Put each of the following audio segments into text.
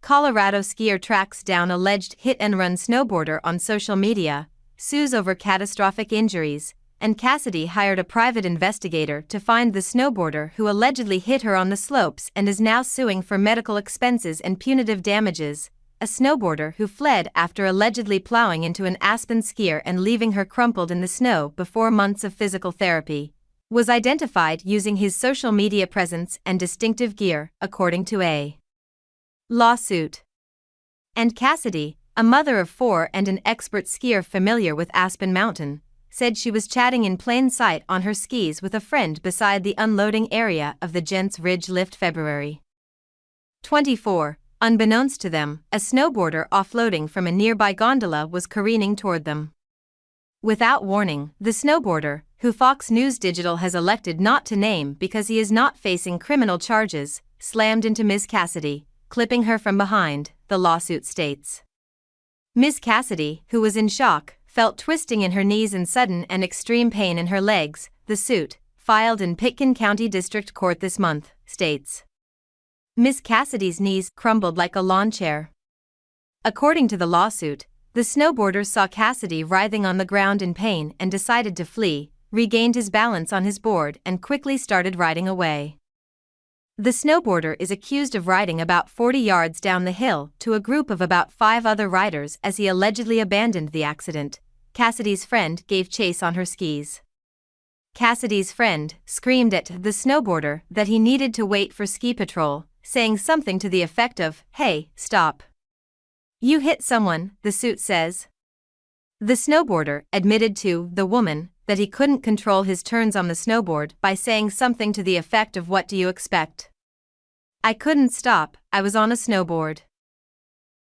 Colorado skier tracks down alleged hit-and-run snowboarder on social media, sues over catastrophic injuries, and Cassidy hired a private investigator to find the snowboarder who allegedly hit her on the slopes and is now suing for medical expenses and punitive damages. A snowboarder who fled after allegedly plowing into an Aspen skier and leaving her crumpled in the snow before months of physical therapy, was identified using his social media presence and distinctive gear, according to a lawsuit. And Cassidy, a mother of 4 and an expert skier familiar with Aspen Mountain, said she was chatting in plain sight on her skis with a friend beside the unloading area of the Gents Ridge lift February 24. Unbeknownst to them, a snowboarder offloading from a nearby gondola was careening toward them. Without warning, the snowboarder, who Fox News Digital has elected not to name because he is not facing criminal charges, slammed into Ms. Cassidy, clipping her from behind, the lawsuit states. Ms. Cassidy, who was in shock, felt twisting in her knees and sudden and extreme pain in her legs, the suit, filed in Pitkin County District Court this month, states. Ms. Cassidy's knees crumbled like a lawn chair. According to the lawsuit, the snowboarder saw Cassidy writhing on the ground in pain and decided to flee, regained his balance on his board and quickly started riding away. The snowboarder is accused of riding about 40 yards down the hill to a group of about 5 other riders as he allegedly abandoned the accident. Cassidy's friend gave chase on her skis. Cassidy's friend screamed at the snowboarder that he needed to wait for ski patrol, saying something to the effect of, "Hey, stop. You hit someone," the suit says. The snowboarder admitted to the woman that he couldn't control his turns on the snowboard by saying something to the effect of, "What do you expect? I couldn't stop, I was on a snowboard."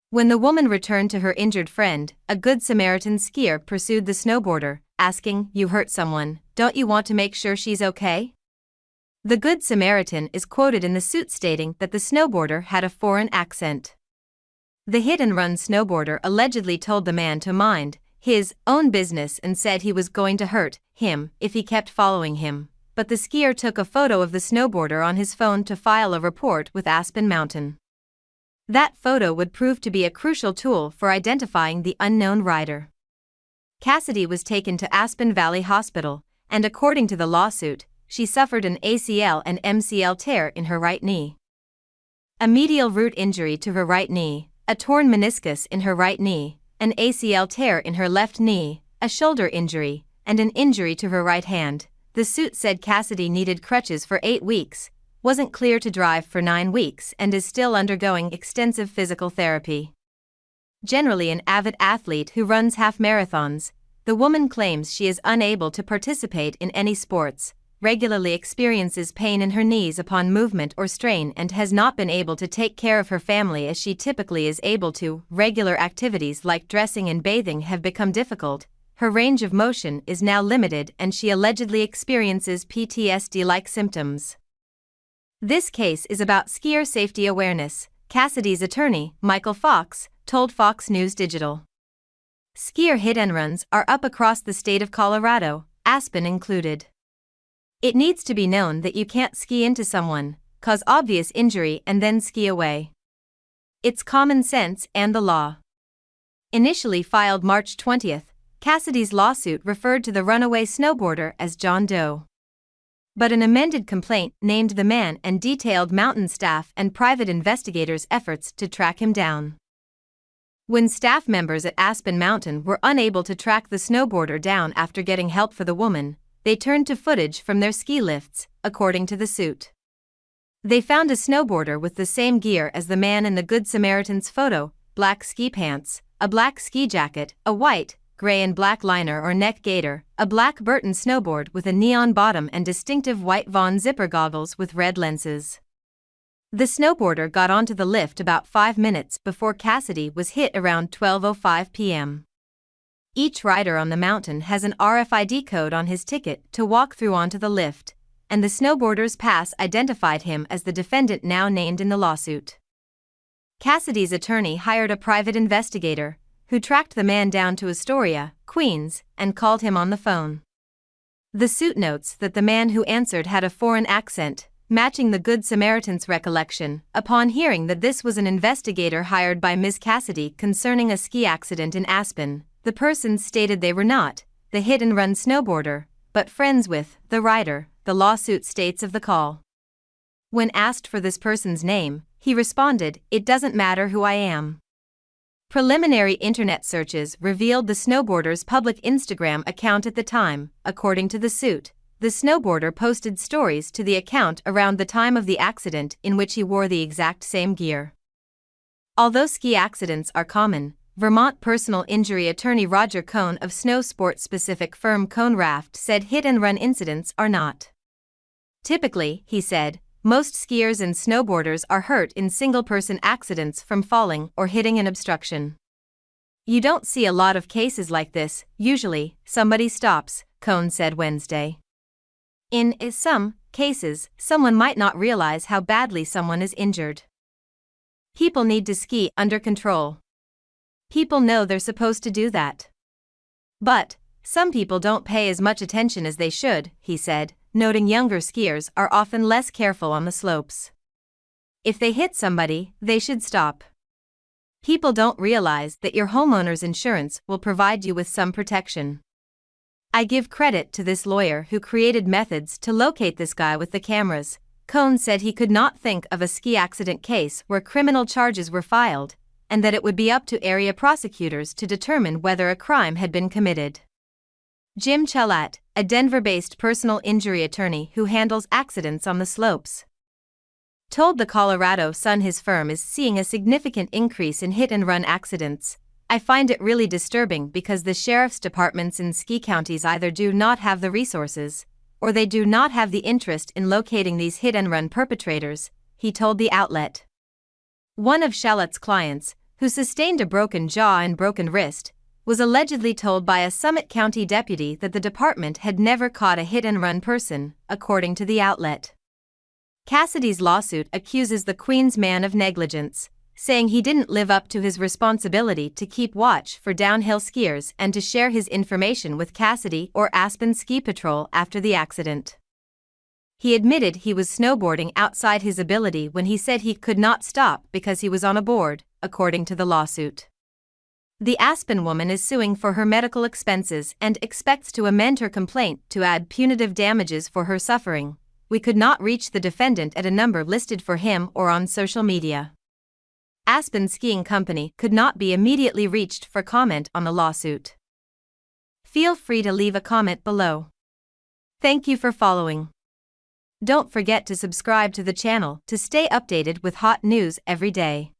When the woman returned to her injured friend, a Good Samaritan skier pursued the snowboarder, asking, "You hurt someone, don't you want to make sure she's okay?" The Good Samaritan is quoted in the suit stating that the snowboarder had a foreign accent. The hit-and-run snowboarder allegedly told the man to mind his own business and said he was going to hurt him if he kept following him, but the skier took a photo of the snowboarder on his phone to file a report with Aspen Mountain. That photo would prove to be a crucial tool for identifying the unknown rider. Cassidy was taken to Aspen Valley Hospital, and according to the lawsuit, she suffered an ACL and MCL tear in her right knee, a medial root injury to her right knee, a torn meniscus in her right knee, an ACL tear in her left knee, a shoulder injury, and an injury to her right hand. The suit said Cassidy needed crutches for 8 weeks, wasn't clear to drive for 9 weeks, and is still undergoing extensive physical therapy. Generally an avid athlete who runs half marathons, the woman claims she is unable to participate in any sports, regularly experiences pain in her knees upon movement or strain, and has not been able to take care of her family as she typically is able to. Regular activities like dressing and bathing have become difficult, her range of motion is now limited, and she allegedly experiences PTSD-like symptoms. This case is about skier safety awareness, Cassidy's attorney, Michael Fox, told Fox News Digital. Skier hit-and-runs are up across the state of Colorado, Aspen included. It needs to be known that you can't ski into someone, cause obvious injury and then ski away. It's common sense and the law. Initially filed March 20, Cassidy's lawsuit referred to the runaway snowboarder as John Doe. But an amended complaint named the man and detailed mountain staff and private investigators' efforts to track him down. When staff members at Aspen Mountain were unable to track the snowboarder down after getting help for the woman, they turned to footage from their ski lifts, according to the suit. They found a snowboarder with the same gear as the man in the Good Samaritan's photo: black ski pants, a black ski jacket, a white, gray and black liner or neck gaiter, a black Burton snowboard with a neon bottom and distinctive white Vaughn zipper goggles with red lenses. The snowboarder got onto the lift about 5 minutes before Cassidy was hit around 12:05 p.m. Each rider on the mountain has an RFID code on his ticket to walk through onto the lift, and the snowboarder's pass identified him as the defendant now named in the lawsuit. Cassidy's attorney hired a private investigator, who tracked the man down to Astoria, Queens, and called him on the phone. The suit notes that the man who answered had a foreign accent, matching the Good Samaritan's recollection. Upon hearing that this was an investigator hired by Ms. Cassidy concerning a ski accident in Aspen, the persons stated they were not the hit-and-run snowboarder, but friends with the rider, the lawsuit states of the call. When asked for this person's name, he responded, "It doesn't matter who I am." Preliminary internet searches revealed the snowboarder's public Instagram account at the time. According to the suit, the snowboarder posted stories to the account around the time of the accident in which he wore the exact same gear. Although ski accidents are common, Vermont personal injury attorney Roger Cohn of snow sport-specific firm Cohn Raft said hit-and-run incidents are not. Typically, he said, most skiers and snowboarders are hurt in single-person accidents from falling or hitting an obstruction. You don't see a lot of cases like this. Usually, somebody stops, Cohn said Wednesday. In some cases, someone might not realize how badly someone is injured. People need to ski under control. People know they're supposed to do that. But some people don't pay as much attention as they should, he said, noting younger skiers are often less careful on the slopes. If they hit somebody, they should stop. People don't realize that your homeowner's insurance will provide you with some protection. I give credit to this lawyer who created methods to locate this guy with the cameras. Cohn said he could not think of a ski accident case where criminal charges were filed, and that it would be up to area prosecutors to determine whether a crime had been committed. Jim Chalat, a Denver-based personal injury attorney who handles accidents on the slopes, told the Colorado Sun his firm is seeing a significant increase in hit-and-run accidents. I find it really disturbing because the sheriff's departments in ski counties either do not have the resources, or they do not have the interest in locating these hit-and-run perpetrators, he told the outlet. One of Chalat's clients, who sustained a broken jaw and broken wrist, was allegedly told by a Summit County deputy that the department had never caught a hit-and-run person, according to the outlet. Cassidy's lawsuit accuses the Queens man of negligence, saying he didn't live up to his responsibility to keep watch for downhill skiers and to share his information with Cassidy or Aspen Ski Patrol after the accident. He admitted he was snowboarding outside his ability when he said he could not stop because he was on a board, according to the lawsuit. The Aspen woman is suing for her medical expenses and expects to amend her complaint to add punitive damages for her suffering. We could not reach the defendant at a number listed for him or on social media. Aspen Skiing Company could not be immediately reached for comment on the lawsuit. Feel free to leave a comment below. Thank you for following. Don't forget to subscribe to the channel to stay updated with hot news every day.